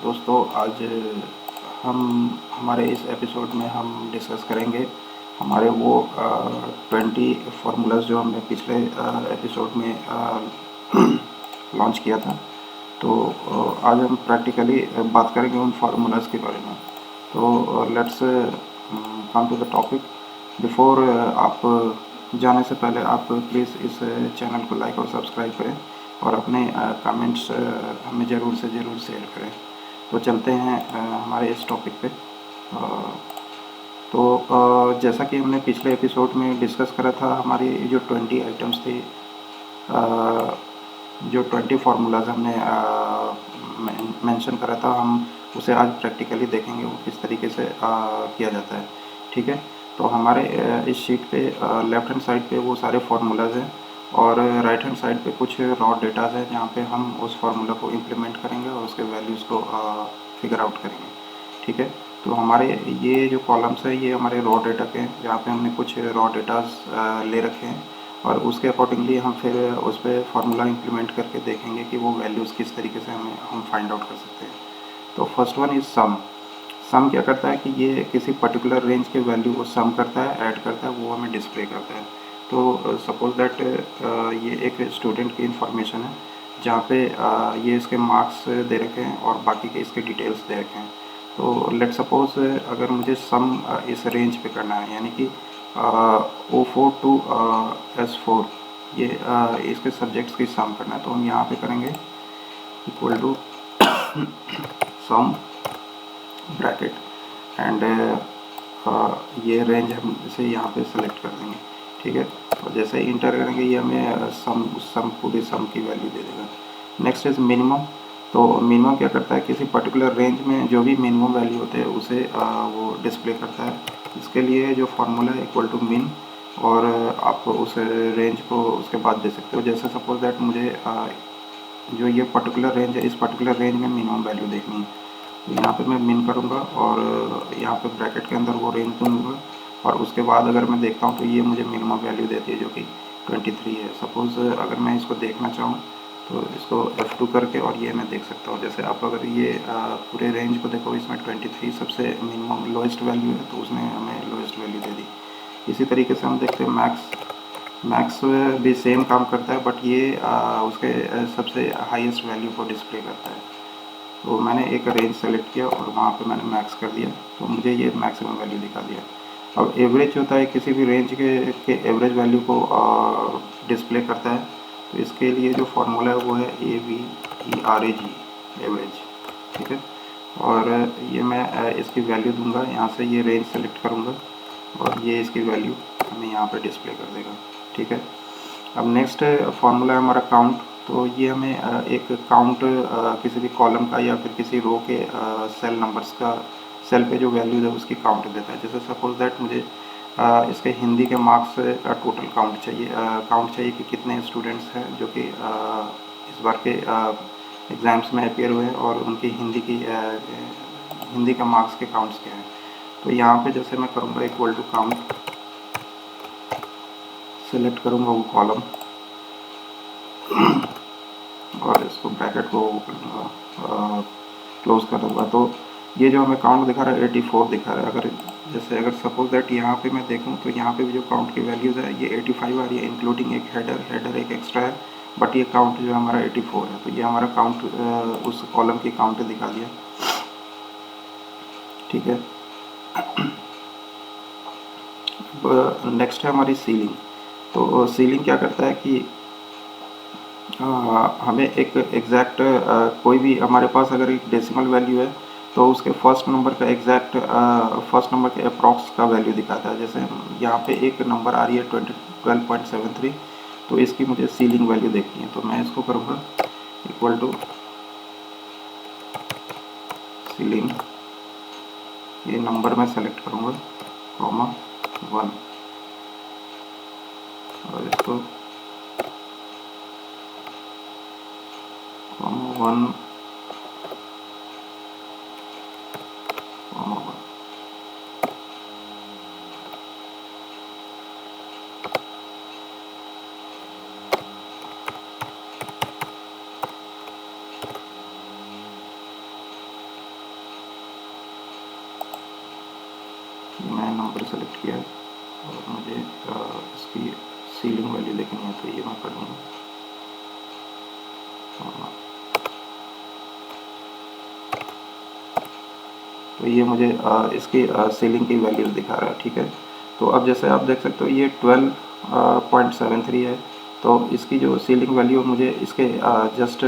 दोस्तों, आज हम हमारे इस एपिसोड में हम डिस्कस करेंगे हमारे वो 20 फार्मूलाज जो हमने पिछले एपिसोड में लॉन्च किया था। तो आज हम प्रैक्टिकली बात करेंगे उन फार्मूलाज के बारे में। तो let's come to the topic. Before आप जाने से पहले आप प्लीज़ इस चैनल को लाइक और सब्सक्राइब करें और अपने कमेंट्स हमें ज़रूर से ज़रूर शेयर करें। तो चलते हैं हमारे इस टॉपिक पे। तो जैसा कि हमने पिछले एपिसोड में डिस्कस करा था, हमारी जो 20 आइटम्स थे, जो 20 फार्मूलाज हमने मेंशन करा था, हम उसे आज प्रैक्टिकली देखेंगे वो किस तरीके से किया जाता है। ठीक है, तो हमारे इस शीट पे लेफ्ट हैंड साइड पे वो सारे फार्मूलाज हैं और राइट हैंड साइड पे कुछ रॉ डेटाज हैं जहाँ पे हम उस फार्मूला को इम्प्लीमेंट करेंगे और उसके वैल्यूज़ को फिगर आउट करेंगे। ठीक है, तो हमारे ये जो कॉलम्स है ये हमारे रॉ डेटा के हैं, जहाँ पे हमने कुछ रॉ डेटाज ले रखे हैं और उसके अकॉर्डिंगली हम फिर उस पर फार्मूला इम्प्लीमेंट करके देखेंगे कि वो वैल्यूज़ किस तरीके से हम फाइंड आउट कर सकते हैं। तो फर्स्ट वन इज़ सम। सम क्या करता है कि ये किसी पर्टिकुलर रेंज के वैल्यू को सम करता है, ऐड करता है, वो हमें डिस्प्ले करता है। तो सपोज दैट ये एक स्टूडेंट की इंफॉर्मेशन है जहाँ पे ये इसके मार्क्स दे रखे हैं और बाकी के इसके डिटेल्स दे रखे हैं। तो लेट सपोज अगर मुझे सम इस रेंज पे करना है, यानी कि O4 टू S4, ये इसके सब्जेक्ट्स की सम करना है, तो हम यहाँ पे करेंगे equal to sum bracket and ये रेंज हम इसे यहाँ पे सेलेक्ट कर देंगे। ठीक है, और जैसे ही इंटर करेंगे ये हमें सम पूरी सम की वैल्यू दे देगा। Next is minimum. तो मिनिमम क्या करता है, किसी पर्टिकुलर रेंज में जो भी मिनिमम वैल्यू होते हैं उसे वो डिस्प्ले करता है। इसके लिए जो फार्मूला है इक्वल टू मिन, और आप उस रेंज को उसके बाद दे सकते हो। जैसे सपोज दैट मुझे जो ये पर्टिकुलर रेंज है, इस पर्टिकुलर रेंज में मिनिमम वैल्यू देखनी है, तो यहाँ पे मैं मिन करूँगा और यहाँ पे ब्रैकेट के अंदर वो रेंज दूँगा और उसके बाद अगर मैं देखता हूँ तो ये मुझे मिनिमम वैल्यू देती है जो कि 23 है। सपोज़ अगर मैं इसको देखना चाहूँ तो इसको F2 करके और ये मैं देख सकता हूँ। जैसे आप अगर ये पूरे रेंज को देखो, इसमें 23 सबसे मिनिमम लोएस्ट वैल्यू है, तो उसने हमें लोएस्ट वैल्यू दे दी। इसी तरीके से हम देखते हैं मैक्स भी सेम काम करता है, बट ये उसके सबसे हाईएस्ट वैल्यू को डिस्प्ले करता है। तो मैंने एक रेंज सेलेक्ट किया और वहाँ पे मैंने मैक्स कर दिया, तो मुझे ये मैक्सिमम वैल्यू दिखा दिया। अब एवरेज होता है, किसी भी रेंज के एवरेज वैल्यू को डिस्प्ले करता है। तो इसके लिए जो फार्मूला है वो है AVERAG, एवरेज। ठीक है, और ये मैं इसकी वैल्यू दूंगा, यहाँ से ये रेंज सेलेक्ट करूँगा और ये इसकी वैल्यू हमें यहाँ पर डिस्प्ले कर देगा। ठीक है, अब नेक्स्ट फार्मूला है हमारा काउंट। तो ये हमें एक काउंट किसी भी कॉलम का या फिर किसी रो के सेल नंबर्स का, सेल पे जो वैल्यूज है उसकी काउंट देता है। जैसे सपोज दैट मुझे इसके हिंदी के मार्क्स का टोटल काउंट चाहिए कि कितने स्टूडेंट्स हैं जो कि इस बार के एग्ज़ाम्स में अपेयर हुए हैं और उनकी हिंदी का मार्क्स के काउंट्स क्या हैं। तो यहाँ पे जैसे मैं करूँगा इक्वल टू काउंट, सेलेक्ट करूँगा वो कॉलम और इसको ब्रैकेट को क्लोज कर दूँगा। तो ये जो हमें काउंट दिखा रहा है 84 दिखा रहा है। अगर सपोज दैट यहाँ पे मैं देखूँ तो यहाँ पे भी जो काउंट की वैल्यूज़ है ये 85 आ रही है, इंक्लूडिंग एक हेडर एक एक्स्ट्रा है, बट ये काउंट जो हमारा 84 है। तो ये हमारा काउंट उस कॉलम की काउंट दिखा दिया। ठीक है, नेक्स्ट है हमारी सीलिंग। तो सीलिंग क्या करता है कि हमें एक एग्जैक्ट कोई भी, हमारे पास अगर एक डेसिमल वैल्यू है तो उसके फर्स्ट नंबर का एग्जैक्ट फर्स्ट नंबर के अप्रॉक्स का वैल्यू दिखाता है। जैसे यहाँ पे एक नंबर आ रही है 12.73, तो इसकी मुझे सीलिंग वैल्यू देखनी है। तो मैं इसको करूँगा इक्वल टू सीलिंग, ये नंबर मैं सेलेक्ट करूँगा, कॉमा 1, और इसको कॉमा 1, कॉमा 1। मैं नंबर सेलेक्ट किया है और मुझे इसकी सीलिंग वैल्यू देखनी है, तो ये मैं कर दूँगा। तो ये मुझे इसकी सीलिंग की वैल्यूज़ दिखा रहा है, ठीक है। तो अब जैसे आप देख सकते हो ये 12.73 है, तो इसकी जो सीलिंग वैल्यू मुझे इसके जस्ट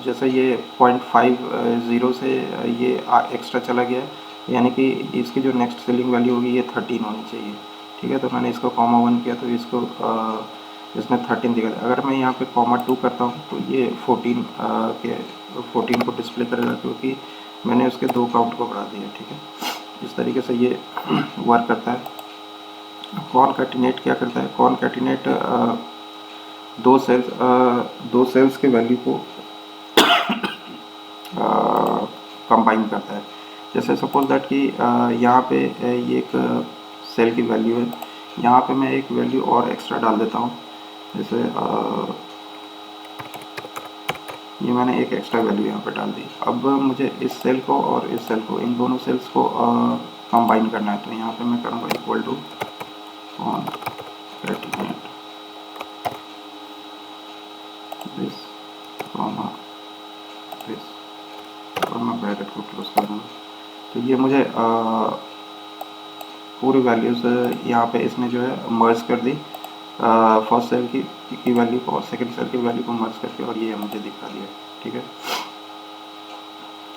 जैसे ये 0.50 से ये एक्स्ट्रा चला गया, यानी कि इसकी जो नेक्स्ट सीलिंग वैल्यू होगी ये 13 होनी चाहिए, ठीक है। तो मैंने इसको कॉमा 1 किया तो इसको इसने 13 दिखा। अगर मैं यहाँ पे कॉमा 2 करता हूँ तो ये 14 को डिस्प्ले करेगा, क्योंकि मैंने उसके 2 काउंट को बढ़ा दिया, ठीक है। इस तरीके से ये वर्क करता है। कॉनकैटिनेट क्या करता है? कॉनकैटिनेट दो सेल्स के वैल्यू को कंबाइन करता है। जैसे सपोज दैट कि यहाँ पे ये एक सेल की वैल्यू है, यहाँ पे मैं एक वैल्यू और एक्स्ट्रा डाल देता हूँ। जैसे ये मैंने एक एक्स्ट्रा वैल्यू यहाँ पे डाल दी। अब मुझे इस सेल को और इस सेल को, इन दोनों सेल्स को कंबाइन करना है, तो यहाँ पे मैं करूँगा equal to concatenate this comma this, और मैं ब्रैकेट को क्लोज कर दूँगा। तो ये मुझे पूरी वैल्यूज़ यहाँ पे इसने जो है मर्ज कर दी, फर्स्ट सेल की वैल्यू को और सेकंड सेल की वैल्यू को मर्ज करके, और ये मुझे दिखा दिया, ठीक है।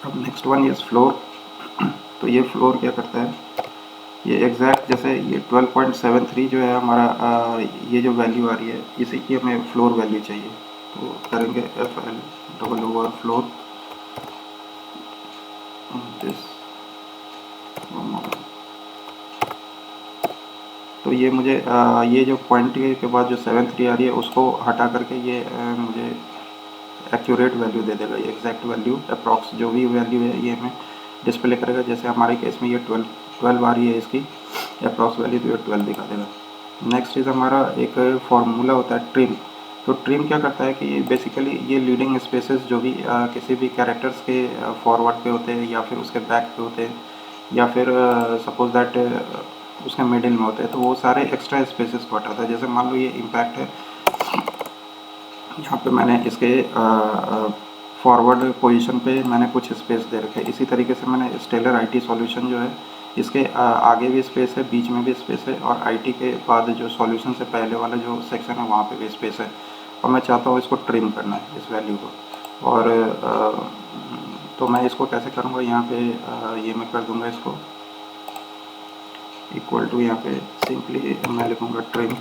अब नेक्स्ट वन इज फ्लोर। तो ये फ्लोर क्या करता है? ये एग्जैक्ट जैसे ये 12.73 जो है हमारा, ये जो वैल्यू आ रही है इसी की हमें फ्लोर वैल्यू चाहिए, तो करेंगे FL फ्लोर दिस। तो ये मुझे ये जो पॉइंट के बाद जो 73 आ रही है उसको हटा करके ये मुझे एक्यूरेट वैल्यू दे देगा, ये एग्जैक्ट वैल्यू अप्रॉक्स जो भी वैल्यू है ये हमें डिस्प्ले करेगा। जैसे हमारे केस में ये 12 आ रही है, इसकी अप्रॉक्स वैल्यू तो ये 12 दिखा देगा। नेक्स्ट इज़ हमारा एक फार्मूला होता है ट्रिम। तो ट्रिम क्या करता है कि बेसिकली ये लीडिंग स्पेसेस जो भी किसी भी कैरेक्टर्स के फॉरवर्ड पे होते हैं या फिर उसके बैक पे होते हैं, या फिर सपोज दैट उसके मिडिल में होते हैं, तो वो सारे एक्स्ट्रा स्पेसेस को हटाता है। जैसे मान लो ये इम्पैक्ट है, यहाँ पे मैंने इसके फॉरवर्ड पोजीशन पे मैंने कुछ स्पेस दे रखे। इसी तरीके से मैंने स्टेलर आईटी सॉल्यूशन जो है इसके आगे भी स्पेस है, बीच में भी स्पेस है, और आईटी के बाद जो सॉल्यूशन से पहले वाला जो सेक्शन है वहाँ पे भी स्पेस है, और मैं चाहता हूँ इसको ट्रिम करना है इस वैल्यू को। और तो मैं इसको कैसे करूँगा? यहाँ पे ये मैं कर दूँगा इसको इक्वल टू, यहाँ पे सिंपली मैं लिखूँगा ट्रिम,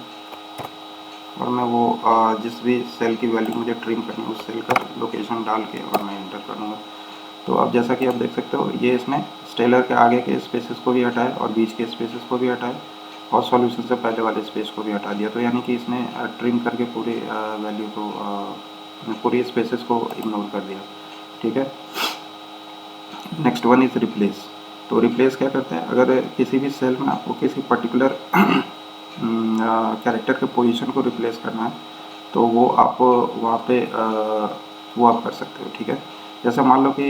और मैं वो जिस भी सेल की वैल्यू मुझे ट्रिम करनी है उस सेल का लोकेशन डाल के और मैं इंटर करूँगा। तो अब जैसा कि आप देख सकते हो ये इसने स्टेलर के आगे के स्पेसेस को भी हटाए और बीच के स्पेसेस को भी हटाए और सॉल्यूशन से पहले वाले स्पेस को भी हटा दिया। तो यानी कि इसने ट्रिम करके पूरे वैल्यू को पूरी स्पेसेस को इग्नोर कर दिया, ठीक है। Next one is replace. तो रिप्लेस क्या करता है? अगर किसी भी सेल में आपको किसी पर्टिकुलर कैरेक्टर के पोजीशन को रिप्लेस करना है तो वो आप वहाँ पे वो आप कर सकते हो, ठीक है। जैसे मान लो कि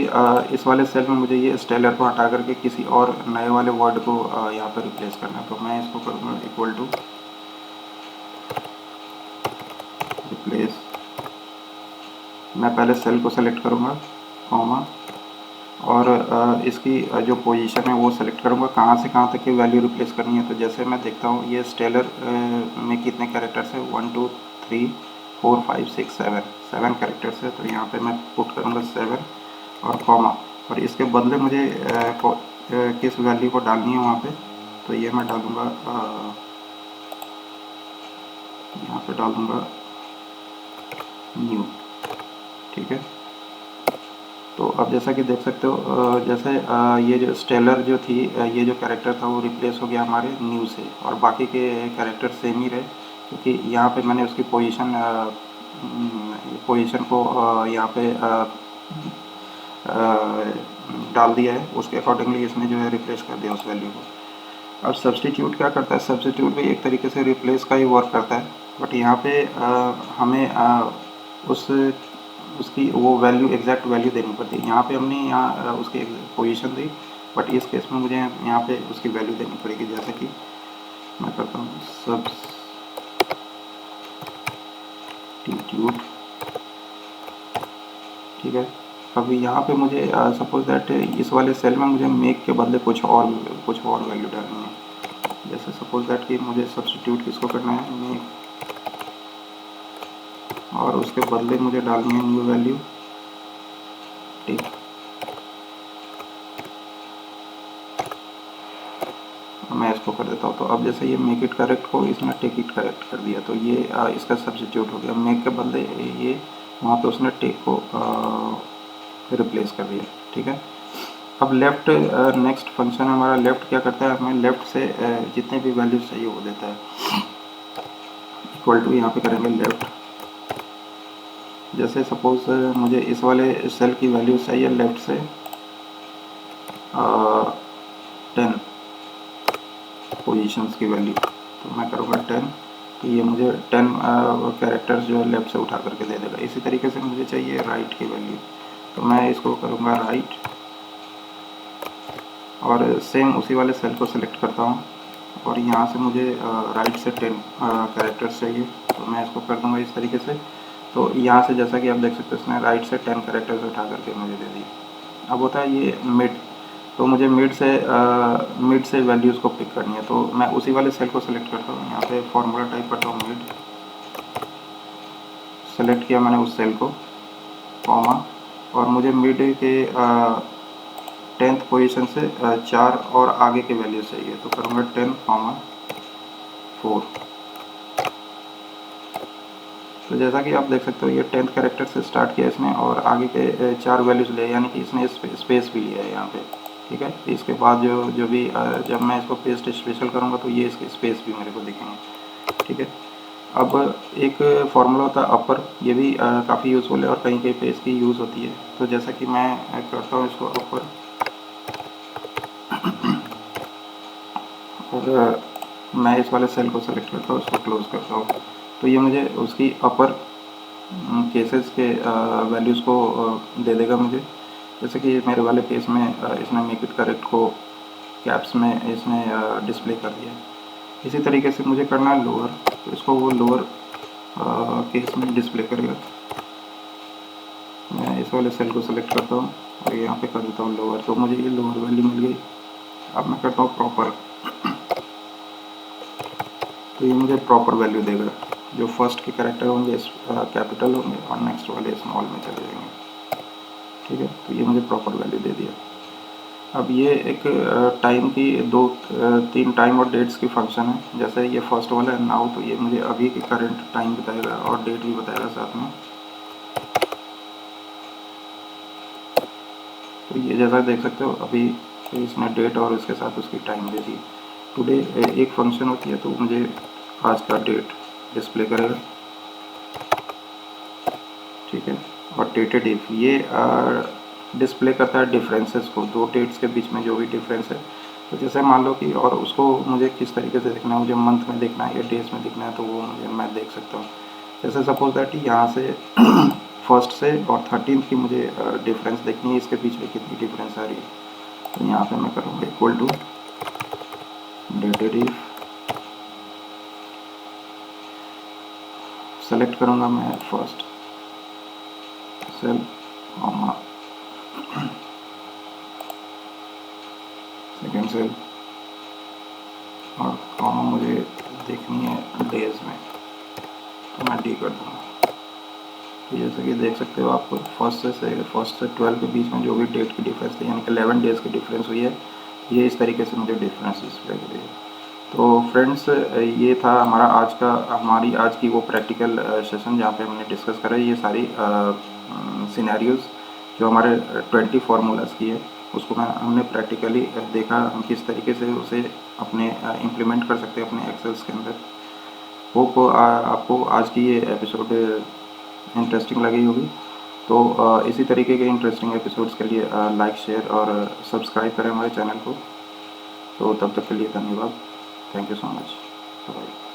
इस वाले सेल में मुझे ये स्टेलर को हटा करके किसी और नए वाले वर्ड को यहाँ पर रिप्लेस करना है, तो मैं इसको करूँगा इक्वल टू रिप्लेस। मैं पहले सेल को सेलेक्ट करूँगा, कॉमा, और इसकी जो पोजीशन है वो सेलेक्ट करूँगा, कहाँ से कहाँ तक की वैल्यू रिप्लेस करनी है। तो जैसे मैं देखता हूँ ये स्टेलर में कितने कैरेक्टर्स है, 1 2 3 4 5 6 7 कैरेक्टर्स है, तो यहाँ पे मैं पुट करूँगा 7 और कॉमा, और इसके बदले मुझे किस वैल्यू को डालनी है वहाँ पे, तो ये मैं डालूँगा यहाँ पे डाल दूँगा न्यू, ठीक है। तो अब जैसा कि देख सकते हो जैसे ये जो स्टेलर जो थी ये जो कैरेक्टर था वो रिप्लेस हो गया हमारे न्यू से, और बाकी के कैरेक्टर सेम ही रहे, क्योंकि यहाँ पे मैंने उसकी पोजीशन को यहाँ पे डाल दिया है, उसके अकॉर्डिंगली इसने जो है रिप्लेस कर दिया उस वैल्यू को। अब सब्सटीट्यूट क्या करता है? सब्सटीट्यूट भी एक तरीके से रिप्लेस का ही वर्क करता है, बट यहाँ पे हमें उसकी वो वैल्यू एग्जैक्ट वैल्यू देनी पड़ती है। यहाँ पे हमने यहाँ उसकी पोजीशन दी बट इस केस में मुझे यहाँ पे उसकी वैल्यू देनी पड़ेगी। जैसे कि मैं करता हूँ सब्स्टिट्यूट, ठीक है। अभी यहाँ पे मुझे सपोज दैट इस वाले सेल में मुझे मेक के बदले कुछ और वैल्यू डालनी है। जैसे सपोज दैट कि मुझे सब्स्टिट्यूट किसको करना है, मेक, और उसके बदले मुझे डालनी है न्यू वैल्यू, ठीक। मैं इसको कर देता हूँ। तो अब जैसे ये मेक इट करेक्ट को इसने टेक इट करेक्ट कर दिया, तो ये इसका सब्स्टिट्यूट हो गया। मेक के बदले ये वहाँ पे उसने टेक को रिप्लेस कर दिया, ठीक है। अब लेफ्ट नेक्स्ट फंक्शन हमारा लेफ्ट क्या करता है, हमें लेफ्ट से जितने भी वैल्यूज चाहिए वो देता है। इक्वल टू यहाँ पे करेंगे लेफ्ट। जैसे सपोज मुझे इस वाले सेल की वैल्यू चाहिए लेफ्ट से 10 पोजीशंस की वैल्यू, तो मैं करूँगा 10, तो ये मुझे 10 कैरेक्टर्स जो है लेफ्ट से उठा करके दे देगा। इसी तरीके से मुझे चाहिए राइट की वैल्यू, तो मैं इसको करूँगा राइट, और सेम उसी वाले सेल को सिलेक्ट करता हूँ, और यहाँ से मुझे राइट से 10 कैरेक्टर्स चाहिए, तो मैं इसको कर दूँगा इस तरीके से। तो यहाँ से जैसा कि आप देख सकते हो इसने राइट से 10 कैरेक्टर्स उठा करके मुझे दे दी। अब होता है ये मिड, तो मुझे मिड से वैल्यूज़ को पिक करनी है, तो मैं उसी वाले सेल को सिलेक्ट करता हूँ। यहाँ पे फॉर्मूला टाइप करता हूँ मिड, सेलेक्ट किया मैंने उस सेल को, कॉमा, और मुझे मिड के 10th पोजीशन से 4 और आगे के वैल्यू चाहिए, तो करूँगा 10, 4। तो जैसा कि आप देख सकते हो ये 10th कैरेक्टर से स्टार्ट किया इसने, और आगे के 4 वैल्यूज़ लिए, यानी कि इसने स्पेस भी लिया है यहाँ पे, ठीक है। तो इसके बाद जो भी जब मैं इसको पेस्ट स्पेशल करूँगा तो ये इसके स्पेस भी मेरे को दिखेंगे, ठीक है। अब एक फार्मूला होता है अपर, ये भी काफ़ी यूज़फुल है और कहीं कहीं पे इसकी यूज़ होती है। तो जैसा कि मैं करता हूँ इसको अपर, और मैं इस वाले सेल को सेलेक्ट करता हूँ, इसको क्लोज करता हूँ, तो ये मुझे उसकी अपर केसेस के वैल्यूज़ को दे देगा मुझे। जैसे कि मेरे वाले केस में इसने मेक इट करेक्ट को कैप्स में इसने डिस्प्ले कर दिया। इसी तरीके से मुझे करना है लोअर, तो इसको वो लोअर केस में डिस्प्ले करेगा। मैं इस वाले सेल को सेलेक्ट करता हूँ और यहाँ पे कर देता हूँ लोअर, तो मुझे ये लोअर वैल्यू मिल गई। अब मैं करता हूँ प्रॉपर, तो ये मुझे प्रॉपर वैल्यू देगा। जो फर्स्ट के कैरेक्टर होंगे कैपिटल होंगे और नेक्स्ट वाले स्मॉल में चले जाएंगे, ठीक है। तो ये मुझे प्रॉपर वैल्यू दे दिया। अब ये एक टाइम की 3 टाइम और डेट्स की फंक्शन है। जैसे ये फर्स्ट वाला है नाउ, तो ये मुझे अभी की करंट टाइम बताएगा और डेट भी बताएगा साथ में। तो ये जैसा देख सकते हो अभी इसने डेट और इसके साथ उसकी टाइम दे दी। टुडे एक फंक्शन होती है, तो मुझे आज का डेट डिस्प्ले करेगा, ठीक है। और डेटेड इफ ये डिस्प्ले करता है डिफरेंसेस को, 2 डेट्स के बीच में जो भी डिफरेंस है। तो जैसे मान लो कि, और उसको मुझे किस तरीके से देखना है, मुझे मंथ में देखना है या डेज में देखना है, तो वो मैं देख सकता हूँ। जैसे सपोज दैट यहाँ से फर्स्ट से और 13th की मुझे डिफरेंस देखनी है, इसके बीच में कितनी डिफरेंस आ रही है। तो यहाँ पे मैं करूँगा equal to dated if, select करूँगा मैं फर्स्ट सेल, सेकेंड सेल, और कॉमा मुझे देखनी है डेज में, तो मैं डी कर दूँगा। तो जैसे कि देख सकते हो आप फर्स्ट से 12 के बीच में जो भी डेट की डिफरेंस थी, यानी कि 11 डेज़ की डिफरेंस हुई है, ये इस तरीके से मुझे डिफरेंस डिस्प्ले करिए। तो फ्रेंड्स ये था हमारी आज की वो प्रैक्टिकल सेशन जहाँ पे हमने डिस्कस करा ये सारी सिनेरियोज़ जो हमारे 20 फार्मूलाज की है, उसको हमने प्रैक्टिकली देखा हम किस तरीके से उसे अपने इम्प्लीमेंट कर सकते हैं अपने एक्सेल्स के अंदर। होप आपको आज की ये एपिसोड इंटरेस्टिंग लगी होगी। तो इसी तरीके के इंटरेस्टिंग एपिसोड्स के लिए लाइक, शेयर और सब्सक्राइब करें हमारे चैनल को। तो तब तक के लिए धन्यवाद। Thank you so much. Bye.